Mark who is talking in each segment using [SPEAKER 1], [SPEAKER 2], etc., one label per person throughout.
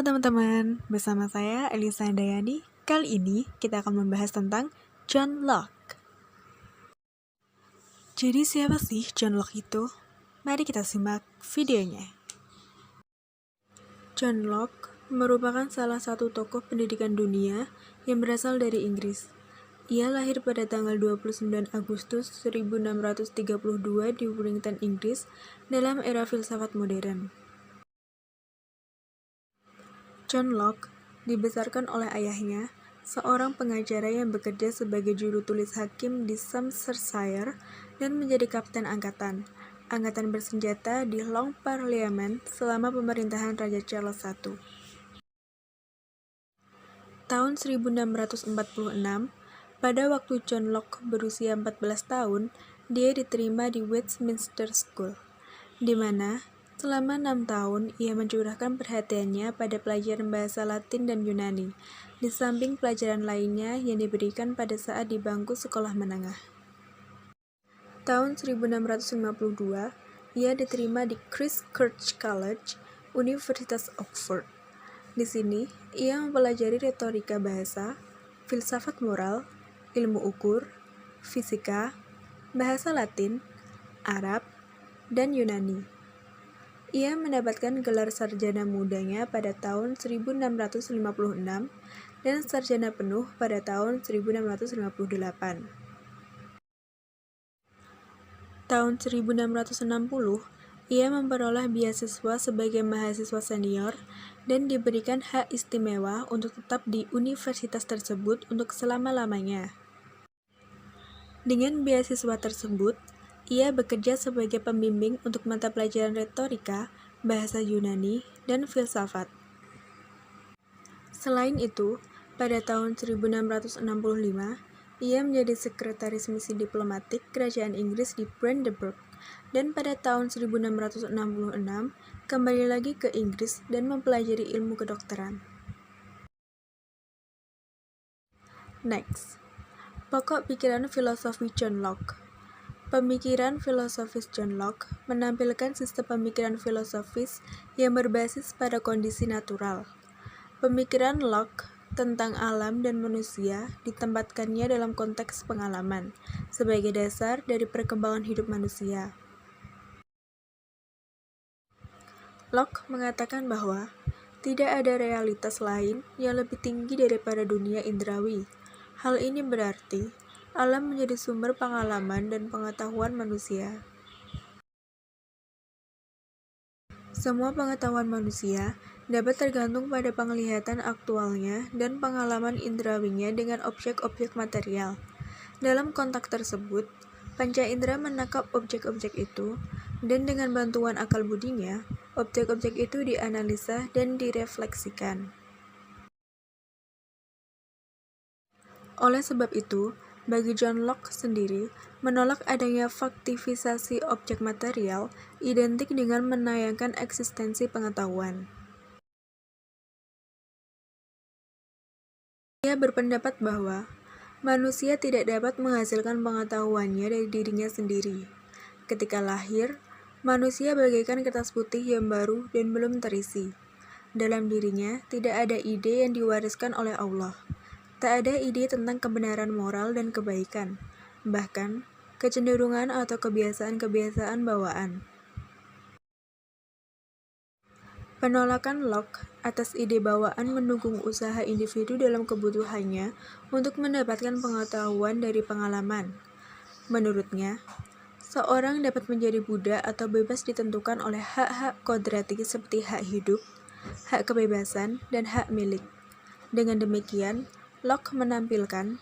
[SPEAKER 1] Halo teman-teman, bersama saya Elisa Dayani. Kali ini kita akan membahas tentang John Locke. Jadi siapa sih John Locke itu? Mari kita simak videonya. John Locke merupakan salah satu tokoh pendidikan dunia yang berasal dari Inggris. Ia lahir pada tanggal 29 Agustus 1632 di Wellington, Inggris, dalam era filsafat modern. John Locke dibesarkan oleh ayahnya, seorang pengacara yang bekerja sebagai juru tulis hakim di Somersetshire dan menjadi kapten angkatan bersenjata di Long Parliament selama pemerintahan Raja Charles I. Tahun 1646, pada waktu John Locke berusia 14 tahun, dia diterima di Westminster School, di mana selama 6 tahun, ia mencurahkan perhatiannya pada pelajaran bahasa Latin dan Yunani, di samping pelajaran lainnya yang diberikan pada saat di bangku sekolah menengah. Tahun 1652, ia diterima di Christ Church College, Universitas Oxford. Di sini, ia mempelajari retorika bahasa, filsafat moral, ilmu ukur, fisika, bahasa Latin, Arab, dan Yunani. Ia mendapatkan gelar sarjana mudanya pada tahun 1656 dan sarjana penuh pada tahun 1658. Tahun 1660, ia memperoleh beasiswa sebagai mahasiswa senior dan diberikan hak istimewa untuk tetap di universitas tersebut untuk selama-lamanya. Dengan beasiswa tersebut, ia bekerja sebagai pembimbing untuk mata pelajaran retorika, bahasa Yunani, dan filsafat. Selain itu, pada tahun 1665, ia menjadi sekretaris misi diplomatik Kerajaan Inggris di Brandenburg, dan pada tahun 1666 kembali lagi ke Inggris dan mempelajari ilmu kedokteran. Next, pokok pikiran filosofi John Locke. Pemikiran filosofis John Locke menampilkan sistem pemikiran filosofis yang berbasis pada kondisi natural. Pemikiran Locke tentang alam dan manusia ditempatkannya dalam konteks pengalaman sebagai dasar dari perkembangan hidup manusia. Locke mengatakan bahwa tidak ada realitas lain yang lebih tinggi daripada dunia indrawi. Hal ini berarti alam menjadi sumber pengalaman dan pengetahuan manusia. Semua pengetahuan manusia dapat tergantung pada penglihatan aktualnya dan pengalaman indrawinya dengan objek-objek material. Dalam konteks tersebut, panca indera menangkap objek-objek itu, dan dengan bantuan akal budinya, objek-objek itu dianalisa dan direfleksikan. Oleh sebab itu, bagi John Locke sendiri, menolak adanya faktivisasi objek material identik dengan menayangkan eksistensi pengetahuan. Ia berpendapat bahwa manusia tidak dapat menghasilkan pengetahuannya dari dirinya sendiri. Ketika lahir, manusia bagaikan kertas putih yang baru dan belum terisi. Dalam dirinya tidak ada ide yang diwariskan oleh Allah. Tak ada ide tentang kebenaran moral dan kebaikan, bahkan kecenderungan atau kebiasaan-kebiasaan bawaan. Penolakan Locke atas ide bawaan mendukung usaha individu dalam kebutuhannya untuk mendapatkan pengetahuan dari pengalaman. Menurutnya, seorang dapat menjadi budak atau bebas ditentukan oleh hak-hak kodrati seperti hak hidup, hak kebebasan, dan hak milik. Dengan demikian, Locke menampilkan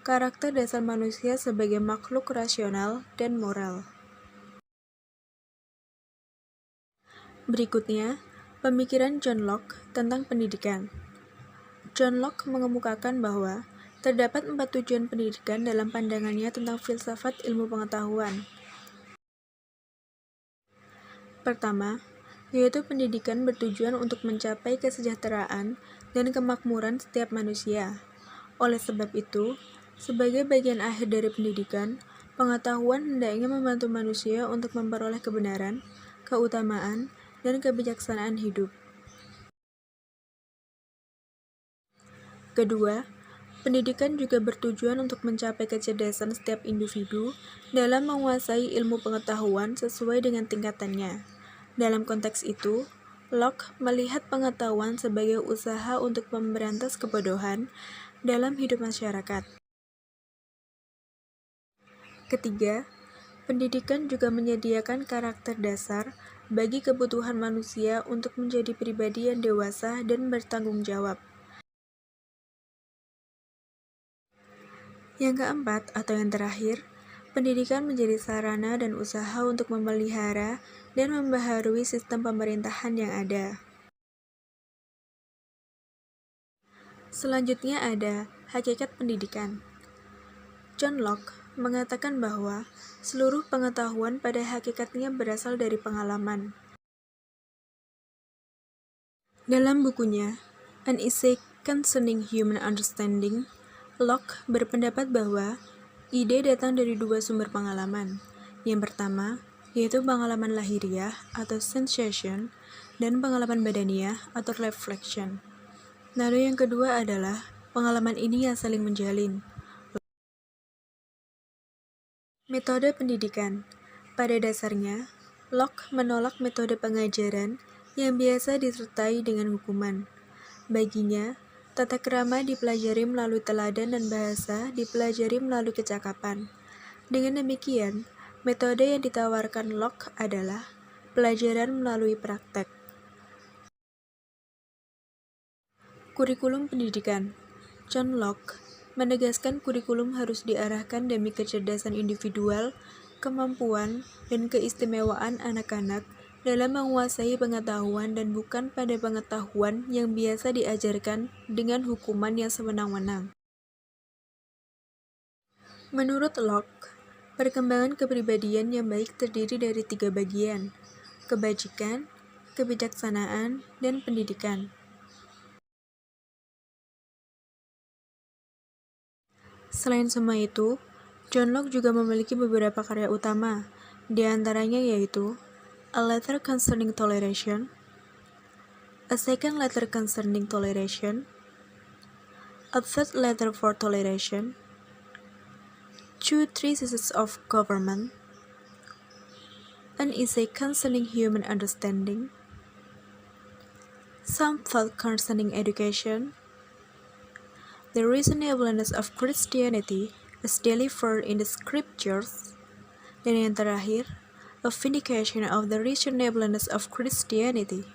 [SPEAKER 1] karakter dasar manusia sebagai makhluk rasional dan moral. Berikutnya, pemikiran John Locke tentang pendidikan. John Locke mengemukakan bahwa terdapat 4 tujuan pendidikan dalam pandangannya tentang filsafat ilmu pengetahuan. Pertama, yaitu pendidikan bertujuan untuk mencapai kesejahteraan dan kemakmuran setiap manusia. Oleh sebab itu, sebagai bagian akhir dari pendidikan, pengetahuan hendaknya membantu manusia untuk memperoleh kebenaran, keutamaan, dan kebijaksanaan hidup. Kedua, pendidikan juga bertujuan untuk mencapai kecerdasan setiap individu dalam menguasai ilmu pengetahuan sesuai dengan tingkatannya. Dalam konteks itu, Locke melihat pengetahuan sebagai usaha untuk memberantas kebodohan dalam hidup masyarakat. Ketiga, pendidikan juga menyediakan karakter dasar bagi kebutuhan manusia untuk menjadi pribadi yang dewasa dan bertanggung jawab. Yang keempat, atau yang terakhir, pendidikan menjadi sarana dan usaha untuk memelihara dan membaharui sistem pemerintahan yang ada. Selanjutnya ada hakikat pendidikan. John Locke mengatakan bahwa seluruh pengetahuan pada hakikatnya berasal dari pengalaman. Dalam bukunya, An Essay Concerning Human Understanding, Locke berpendapat bahwa ide datang dari dua sumber pengalaman. Yang pertama, yaitu pengalaman lahiriah atau sensation, dan pengalaman badaniah atau reflection. Lalu yang kedua adalah pengalaman ini yang saling menjalin. Metode pendidikan. Pada dasarnya, Locke menolak metode pengajaran yang biasa disertai dengan hukuman. Baginya, tata krama dipelajari melalui teladan dan bahasa dipelajari melalui kecakapan. Dengan demikian, metode yang ditawarkan Locke adalah pelajaran melalui praktek. Kurikulum pendidikan. John Locke menegaskan kurikulum harus diarahkan demi kecerdasan individual, kemampuan, dan keistimewaan anak-anak dalam menguasai pengetahuan dan bukan pada pengetahuan yang biasa diajarkan dengan hukuman yang sewenang-wenang. Menurut Locke, perkembangan kepribadian yang baik terdiri dari 3 bagian: kebajikan, kebijaksanaan, dan pendidikan. Selain semua itu, John Locke juga memiliki beberapa karya utama, di antaranya yaitu A Letter Concerning Toleration, A Second Letter Concerning Toleration, A Third Letter for Toleration, Two Treatises of Government, An Essay Concerning Human Understanding, Some Thought Concerning Education, The Reasonableness of Christianity as Delivered in the Scriptures, dan yang terakhir, A Vindication of the Reasonableness of Christianity.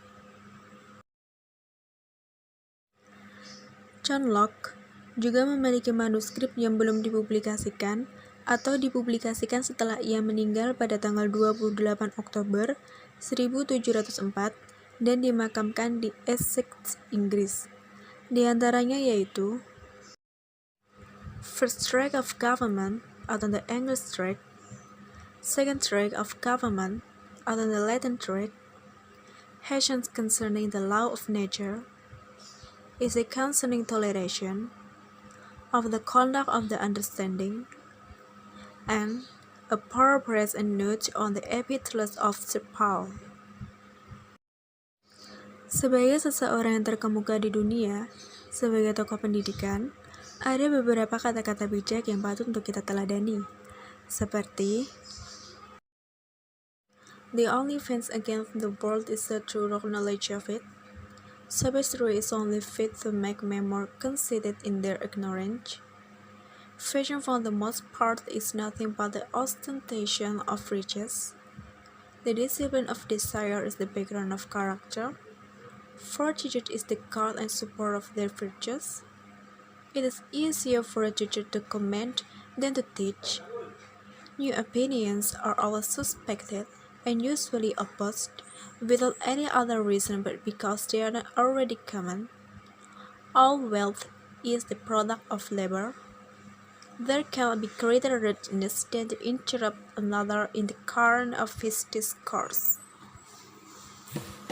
[SPEAKER 1] John Locke juga memiliki manuskrip yang belum dipublikasikan atau dipublikasikan setelah ia meninggal pada tanggal 28 Oktober 1704 dan dimakamkan di Essex, Inggris. Di antaranya yaitu First Tract of Government atau the English Tract, Second Tract of Government atau the Latin Tract, Hessians Concerning the Law of Nature, Essay Concerning Toleration, Of the Conduct of the Understanding, and A Paraphrase and Note on the Epistles of St. Paul. Sebagai seseorang yang terkemuka di dunia, sebagai tokoh pendidikan, ada beberapa kata-kata bijak yang patut untuk kita teladani, seperti The only fence against the world is the true knowledge of it. Sophistry is only fit to make men more conceited in their ignorance. Fashion for the most part is nothing but the ostentation of riches. The discipline of desire is the background of character. Fortitude is the guard and support of their virtues. It is easier for a teacher to command than to teach. New opinions are always suspected and usually opposed without any other reason but because they are not already common. All wealth is the product of labor. There cannot be greater rudeness than to interrupt another in the current of his discourse.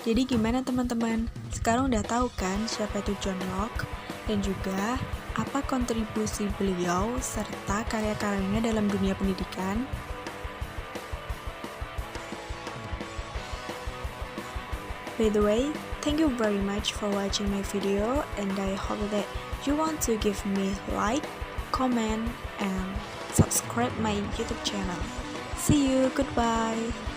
[SPEAKER 1] Jadi gimana teman-teman? Sekarang udah tahu kan siapa itu John Locke dan juga apa kontribusi beliau serta karya-karyanya dalam dunia pendidikan? By the way, thank you very much for watching my video, and I hope that you want to give me like, comment, and subscribe my YouTube channel. See you, goodbye.